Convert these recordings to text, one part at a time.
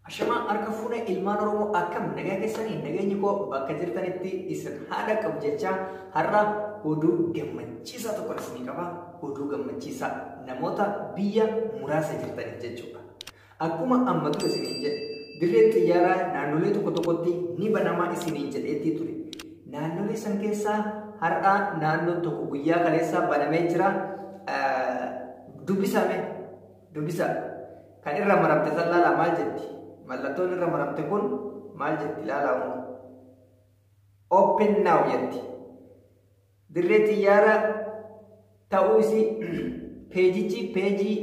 Ashama harka fuune ilmaan Oromoo akkam nagaa keessanii nageenyi koo bakka jirtanitti isin haadha qabu jecha har'a oduu gammachiisaa tokko isinii qaba. Oduu gammachiisaa namoota biyya muraasa jirtaniif jechuudha. Akkuma amma ture isinii jedhe dirreen xiyyaaraa naannolee tokko tokkotti ni banamaa isinii jedheetti ture. Naannolee san keessaa har'a naannoon tokko guyyaa kaleessaa banamee jira. Dubbisa kan irra maramte sallaalaa maal jetti? Mallattoon irra maramte kun maal jetti ilaalaa open now jetti. Dirree xiyyaara ta'uu isii peejii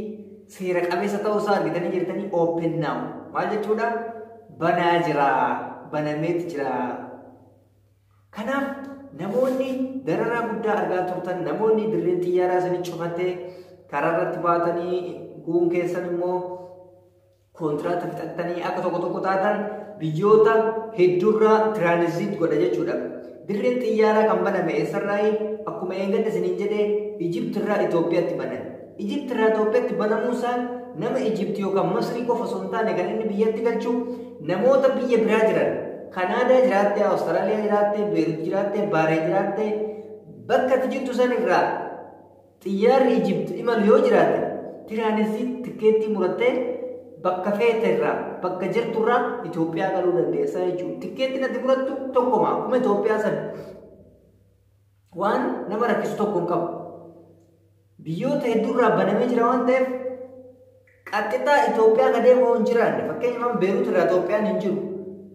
seera qabeessa ta'uu isaa argitanii jirtanii open now maal jechuudha? Banaa jira, banameeti jira. Kanaaf namoonni dararaa guddaa argaa turtan namoonni dirreen xiyyaaraa sanii cufattee karaa irratti baatanii guun keessan immoo kontiraata fixattanii akka tokko taatan biyyoota hedduurraa tiraanziit godha jechuudha. Dirreen xiyyaaraa kan baname eessarraayi akkuma eeggadde isiniin jedhee Ijiptirraa Itoophiyaatti banan. Ijiptirraa Itoophiyaatti banamuusaan nama Ijipti yookaan Masrii qofa osoo hin taane kan inni biyyatti galchu namoota biyya biraa jiran Kanaadaa jiraatte, Awustiraaliyaa jiraatte, Beerut jiraatte, Baaree jiraatte bakka ati jirtu sanirraa xiyyaarri Ijipti imalu yoo jiraate tiraanziit tikeettii murattee bakka feeterraa bakka jirturraa Itoophiyaa galuu dandeessa jechuudha. Tikeettiin ati murattu tokkuma akkuma Itoophiyaa sana waan nama rakkisu tokko hin qabu. Biyyoota hedduurraa banamee jira waan ta'eef qaxxixaa Itoophiyaa ka deemu hin jiraanne fakkeenyaaf Beerut irraa Itoophiyaan hin jiru.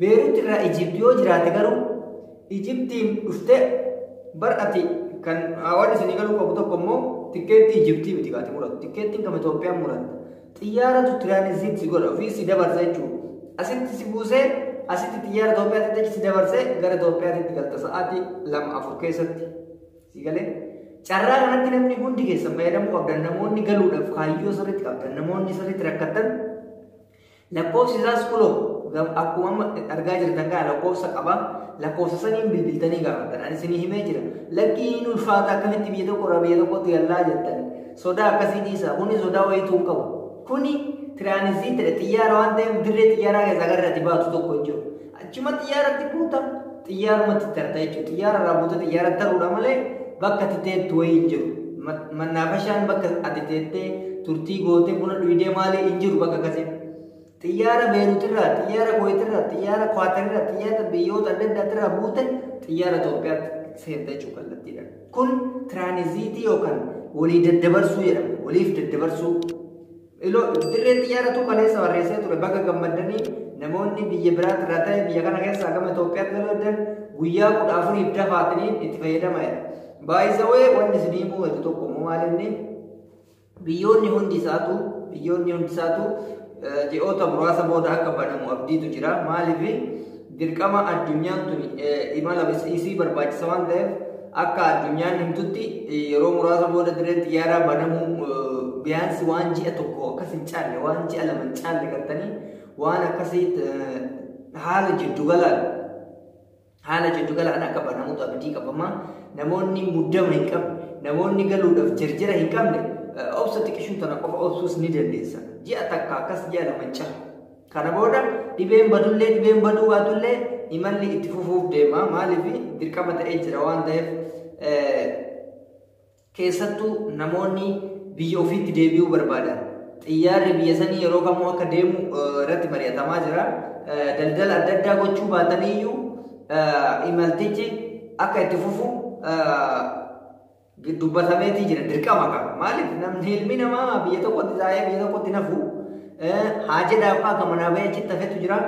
Beerut irraa Ijipti yoo jiraate garuu Ijiptiin dhuftee bar'ati kan waan isinii galuu qabu tokko immoo tikeettii Ijiptii miti kaati muratu. Tikeettiin kam Itoophiyaan muratta. Xiyyaaratu tiraanziit si godha ofii si dabarsa jechuudha. Asitti si buusee asitti xiyyaara Itoophiyaatti si dabarsee gara Itoophiyaatti galta sa'aatii 2-4 keessatti si galee. Carraa kanatti namni hundi keessan fayyadamuu qabdan namoonni galuudhaaf kaayyoo sirriitti qabdan namoonni sirriitti rakkatan lakkoofsi isaas kuloo akkuma argaa jirtan kaa lakkoofsa qaba lakkoofsa saniin bilbiltanii gaafatan ani isinii himee jira lakkiin ulfaata akkamitti biyya tokko irraa biyya tokkotti gallaa jettan sodaa akkasii dhiisa kuni sodaa wayituu hin qabu kuni tiraanziitidha xiyyaara waan ta'eef dirree xiyyaaraa keessaa gara irratti baatu tokko hin jiru achuma xiyyaaratti buuta xiyyaarumatti tarta jechuudha xiyyaara irraa buuta xiyyaara taruudha malee bakka ati teettu wayii hin jiru mannaafashaan bakka ati teettee turtii gootee buna dhuydee maalii hin jiru bakka akkasii xiyyaara Beeruutirraa xiyyaara Kuwaitirraa xiyyaara Kwaatarraa xiyyaara biyyoota adda addaarraa buute xiyyaara Itoophiyaatti seenta jechuudha kallattiidhaan kun tiraanziitii yookaan walii daddabarsuu jedhama waliif daddabarsuu dirree xiyyaaratu kaleessa barreessee ture bakka gammadanii namoonni biyya biraatti irraa ta'e biyya kana keessaa gama Itoophiyaatti galoodan guyyaa 14 dafaatanii itti fayyadamaa baay'isawee wanni isinii muu'atu tokko immoo maalinni biyyoonni hundi isaatu ji'oota muraasa booda akka banamu abdiitu jira maaliif dirqama addunyaan tuni imala isii barbaachisa waan ta'eef akka addunyaan himtutti yeroo muraasa booda dirreen xiyyaaraa banamu biyaansi waan ji'a tokko akkas hin caalle waan ji'a lama hin caalle gartanii waan akkasii haala jiddugalaan akka banamutu abdii qabama namoonni muddama hin qabne namoonni galuudhaaf jarjara hin qabne obsa xiqqishuu tana qofa obsuus ni dandeessa ji'a takka akkas ji'a lama hin caalle kana booda dhibeen baduu baatullee imalli itti fufuuf deema maaliif dirqama ta'ee jira waan ta'eef keessattuu namoonni biyya ofiitti deebi'uu barbaadan xiyyaarri biyya sanii yeroo kamuu akka deemu irratti mari'atamaa jira daldala adda addaa gochuu baataniiyyuu imaltichi akka itti fufu dubbatameetii jira dirqama qaba maaliif namni ilmi namaa biyya tokkotti taa'ee biyya tokkotti nafu haajedhaaf akka manaa bahee achitti hafetu jira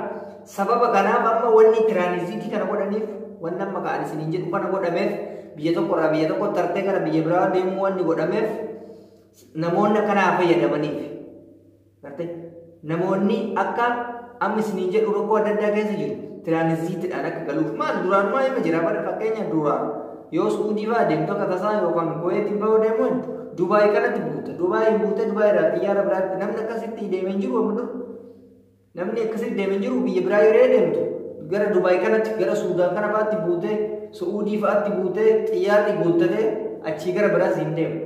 sababa kanaaf amma wanni tiraanziitii kana godhaniif wanni amma ka'an isiniin jedhu kana godhameef biyya tokkorraa biyya tokkotti tartee gara biyya biraa deemuu wanni godhameef namoonni akkanaa fayyadamaniif namoonni akka amma isiniin jedhu rakkoo adda addaa keessa jiru tiraanziitiidhaan akka galuuf maal duraanumaa hima jira bara fakkeenya duraan yoo Suudii fa'aa deemtu akka tasaa yookaan Kuwaitiin fa'aa deemuun Dubaay kanatti buuta Dubaay buutee Dubaay irraa xiyyaara biraatti namni akkasitti deemee jiru amma dur namni akkasitti deemee jiru biyya biraa yeroo deemtu gara Dubaay kanatti gara Suudaan kana fa'aatti buutee Suudii fa'aatti buutee xiyyaarri guuttatee achii gara biraas hin deemu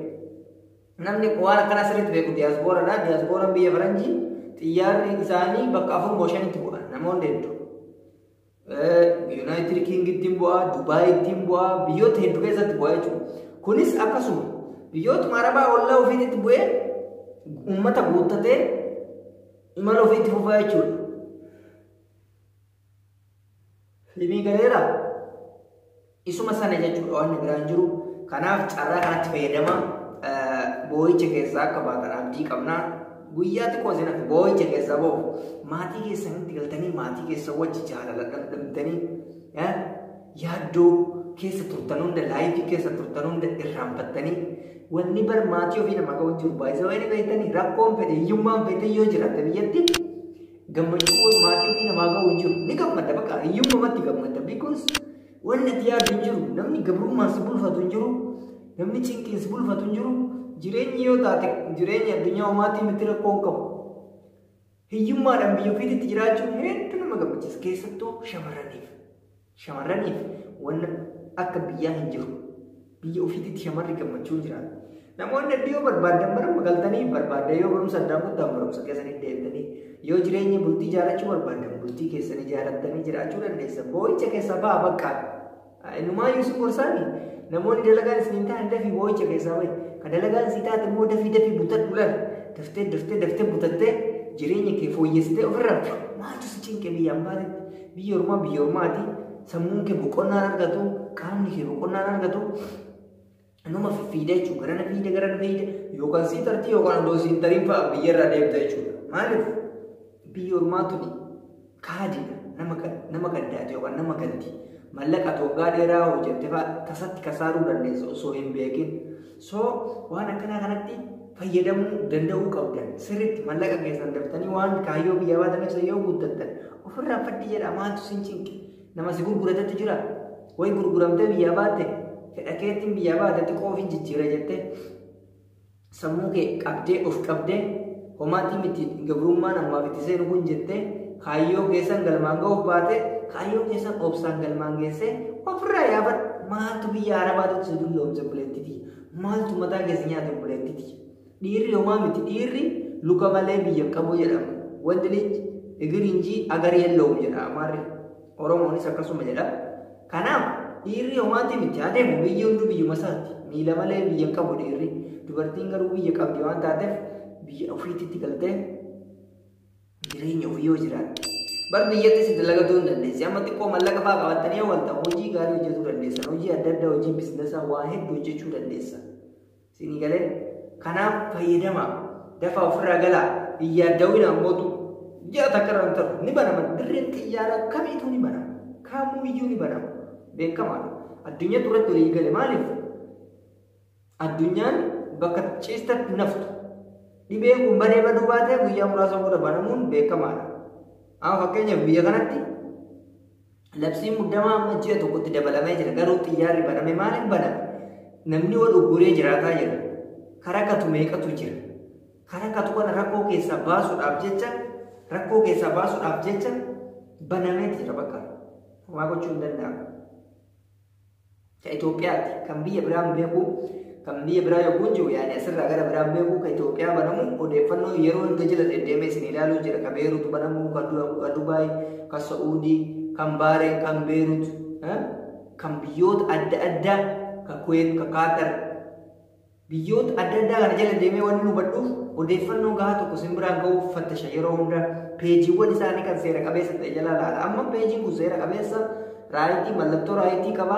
namni waan akkana sirriitti beeku diyaaspoora biyya faranjii xiyyaarri isaanii bakka 4-5tti bu'a namoonni hedduu. United Kingdom bu'a, Dubai bu'a, biyyoota hedduu keessatti bu'a jechuudha. Kunis akkasuma biyyoota Arabaa ollaa ofiitti bu'ee uummata guuttatee imala ofiitti fufaa jechuudha. Limii galeera isuma sana jechuudha waan biraan jiru. Kanaaf carraa kanatti fayyadamaa boo'icha keessaa akka baatan abdii qabnaa. Guyyaa xiqqoo isin akka boo'icha keessaa ba'u maatii keessanitti galtanii maatii keessa wajji jaalala dhabdamtanii yaaddoo keessa turtan hunda laayifii keessa turtan hunda irraanfattanii wanni bar maatii ofii namaa ga'u jiru baay'isa wayini beektanii rakkoon fedhe hiyyummaan fedhe yoo jiraatte biyyatti gammachuu maatii ofii namaa ga'u jiru ni gammadda bakka hiyyummamatti gammadda because wanni ati yaaddu hin jiru namni gabrummaan si bulfatu hin jiru namni cinqiin si bulfatu hin jiru jireenyi yoo taate jireenya addunyaa uumaatii miti rakkoon qabu hiyyummaadhaan biyya ofiitti jiraachuun hedduu nama gammachiisa keessattuu shamarraniif wanna akka biyyaa hin jiru biyya ofiitti shamarri gammachuun jiraata namoonni hedduu yoo barbaadan bara galtanii barbaadda yoo barumsa addaan guddaa barumsa keessanii deemtanii yoo jireenya bultii jaarachuu barbaadan bultii keessanii jaarattanii jiraachuu dandeessa boo'icha keessa ba'a bakka innumaa Yusuf Gorsaani namoonni dalagaan isiniin ta'an dafii boo'icha keessaa bahe kan dalagaan isii taate immoo dafii butadhu lan daftee butattee jireenya kee fooyyessitee ofirraa maaltu si cinqe biyyaan baatetti biyya ormaati sammuun kee boqonnaan argatu qaamni kee boqonnaan argatu numa fiidee jechuudha garana fiide yookaan sii tartii yookaan odoo siin tariin fa'a biyyarraa deemta jechuudha maaliif biyya ormaatu kaadiidha nama gaddaate yookaan nama ganti mallaqa waggaa dheeraa hojjette fa'a tasatti kasaaruu dandeessa osoo hin beekin so waan akkanaa kanatti fayyadamuu danda'uu qabdan sirriitti mallaqa keessan daftanii waan kaayyoo biyyaa baataniif yoo guuttattan ofirraa fadhi jedha maaltu sin cinqe nama si gurguratetti jira way gurguramtee biyyaa baatte fedha keettiin biyyaa baate xiqqoo ofin jijjiira jettee sammuu kee qabdee of qabdee homaatii miti gabrummaa namaaf itti seenu kun jettee kaayyoo keessan galmaan ga'uuf baate kaayyoo keessan obsaan galmaan geessee ofirraa yaafadha maaltu biyya arabaatu si dulloomse buleettiti maaltu mataa keessa nyaate buleettiti dhiirri homaa miti dhiirri luka malee biyya qabu jedhama wanti liji egirinjii agar yelloo jedha amaarri oromoonis akkasuma jedha kanaaf dhiirri homaati miti adeemu biyyi hundu biyyuma isaatti miila malee biyya qabu dhiirri dubartiin garuu biyya qabdi waan taateef biyya ofiitti galtee jireenya ofii yoo jiraate bar biyyatti si dalagatuu hin dandeessi amma xiqqoo mallaqa fa'aa qabattanii walta hojii gaarii hojjetuu dandeessan hojii adda addaa hojii biizinesaa waa hedduu hojjechuu dandeessan sinii galee kanaaf fayyadamaa dafaa ofirraa galaa iyyaaddaawina ammootu ji'a takka irraan ta'u ni banama dirreen xiyyaaraa kamiituu ni banama kaamuu iyyuu ni banama beekamaadha addunyaa duratti walii gale maaliif addunyaan bakka ciistatti naftu dhibeen kun badee baduu baatee guyyaa muraasa booda banamuun beekamaadha amma fakkeenyaaf biyya kanatti labsiin muddamaa amma ji'a tokkotti dabalamee jira garuu xiyyaarri baname maaliif baname namni wal ugguree jiraataa jira karakatu meeqatu jira karakatu kana rakkoo keessaa baasuudhaaf jecha banamee jira bakka waa gochuu hin danda'amu ka Itoophiyaatti kan biyya biraan beeku kan biyya biraa yookuun jiru yaani asirraa gara biraan beeku ka Itoophiyaa banamu odeeffannoo yeroo hunda jila deddeemee isin ilaaluu jira ka Beeruut banamu ka Dubaay ka Saa'uudii kan Baareen kan Beeruut kan biyyoota adda addaa ka Kuweet ka Qaatar biyyoota adda addaa kana jala deemee wanni nu hubadhuuf odeeffannoo gahaa tokko isin biraan ga'uuf fattasha yeroo hunda peejiiwwan isaanii kan seera qabeessa ta'e jala laala amma peejiin kun seera qabeessa raayitii mallattoo raayitii qaba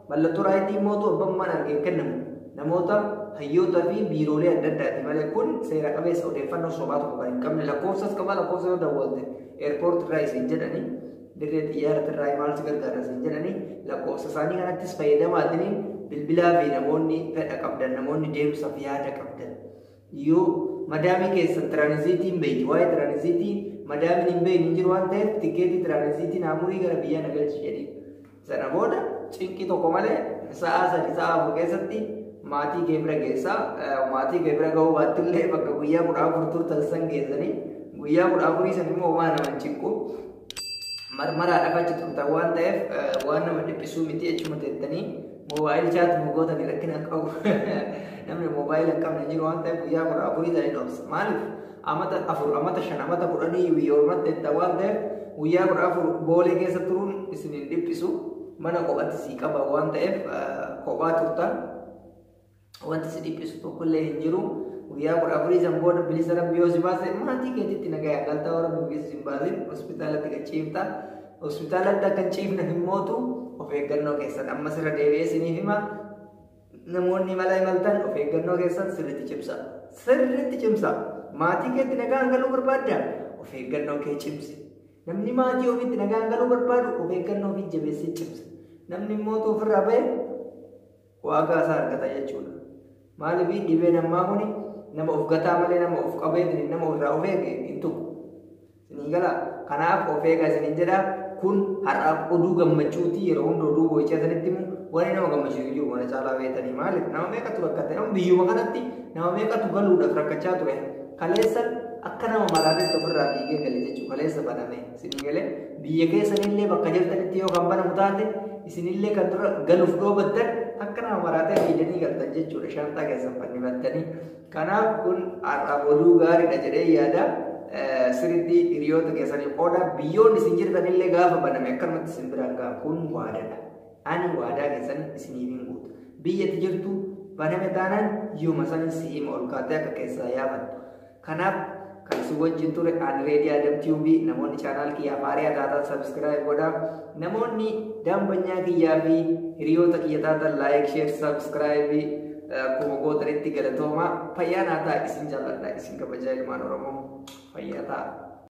mallattoo raayitii immoo abbummaan argeen kennamu namoota hayyootaa fi biiroolee adda addaati malee kun seera qabeessa odeeffannoo sobaa tokko kan hin qabne lakkoofsas qaba lakkoofsa yoo daawwatte eerpoort irraa isin jedhanii dirree xiyyaarratti irraa maaltu gargaara isin jedhanii lakkoofsa isaanii kanattis fayyadamaatiniin bilbilaa fi namoonni fedha qabdan namoonni deemsaaf yaada qabdan yoo madaamii keessan tiraanziitiin beeyti waa'ee tiraanziitii madaamiin hin beekne hin jiru waan ta'eef tikeetii tiraanziitiin amurii gara biyyaa nagalchi jedhi sana booda cinqii tokko malee sa'a 3 sa'a 4 keessatti maatii kee bira geessaa maatii kee bira ga'uu baattillee bakka guyyaa 14 turtan san geessanii guyyaa 14 san immoo waan nama cinqu marmaraa dhafachi turtan waan ta'eef waan nama dhiphisuu miti jechuma teettanii moobaayil chaat mugoota ni rakkina qabu namni moobaayil hin qabne jiru waan ta'eef guyyaa 14 tanii dhoksa maaliif amata afur amata shan amata kudhanii yormatte tawande guyyaa kudha afur boolee keessa turuun isinin dhiphisu mana qophatti si qaba waan ta'eef kophaa turtan wanti si dhiphisu tokkollee hin jiru guyyaa kudha afurii san booda bilisa rabbii yoo si baase maatii keetitti nagaa galtaa warra bilisa si baasin hospitaalatti gachiifta hospitaalatti akka hin ciifne hin mootu of eeggannoo keessan ammas irra deebi'ee isiniif hima namoonni mala imaltan of eeggannoo keessan sirriitti cimsa maatii keetti nagaan galuu barbaadda of eeggannoo kee cimsi namni maatii ofiitti nagaan galuu barbaadu of eeggannoo ofii jabeessee cimsa namni mootu ofirraa ba'e waagaa isaa argata jechuudha maaliif dhibeen ammaa kuni nama of gataa malee nama of qabeetiin nama ofirraa of eege hin tuqu isinii gala kanaaf of eegaa isiniin jedha kun har'aaf oduu gammachuuti yeroo hunda oduu boo'ichaa sanitti himu wani nama gammachiisu jiru mana caalaa beektanii maaliif nama meeqatu rakkate nama biyyuma kanatti nama meeqatu galuudhaaf rakkachaa ture kaleessa akka nama maraatetti ofirraa fiigee gale jechuudha kaleessa baname isinii galee biyya keessanillee bakka jirtanitti yoo kan banamu taate isinillee kan dura galuuf dhoobattan akka nama maraatee fiiganii galtan jechuudha shantaa keessan fannifattanii kanaaf kun har'aaf oduu gaariidha jedhee yaada sirriitti hiriyoota keessanii qooda biyyoonni isin jirtanillee gaafa baname akkanumatti isin biraan ga'a kun waadaadha ani waadaa keessan isiniif hin guutu biyyatti jirtu baname taanaan yooma sanin si'ima ol kaatee akka keessaa yaafattu kanaaf kan si wajjin ture ani reedii Adam TV namoonni chaanaal kiyyaa faarii taatan subscribe godha namoonni dambanyaa kiyyaa fi hiriyoota kiyya taatan like share subscribe akkuma gootanitti galatooma fayyaa naa ta'a isin jaalladha isin kabajaa ilmaan Oromoo fayyaa ta'a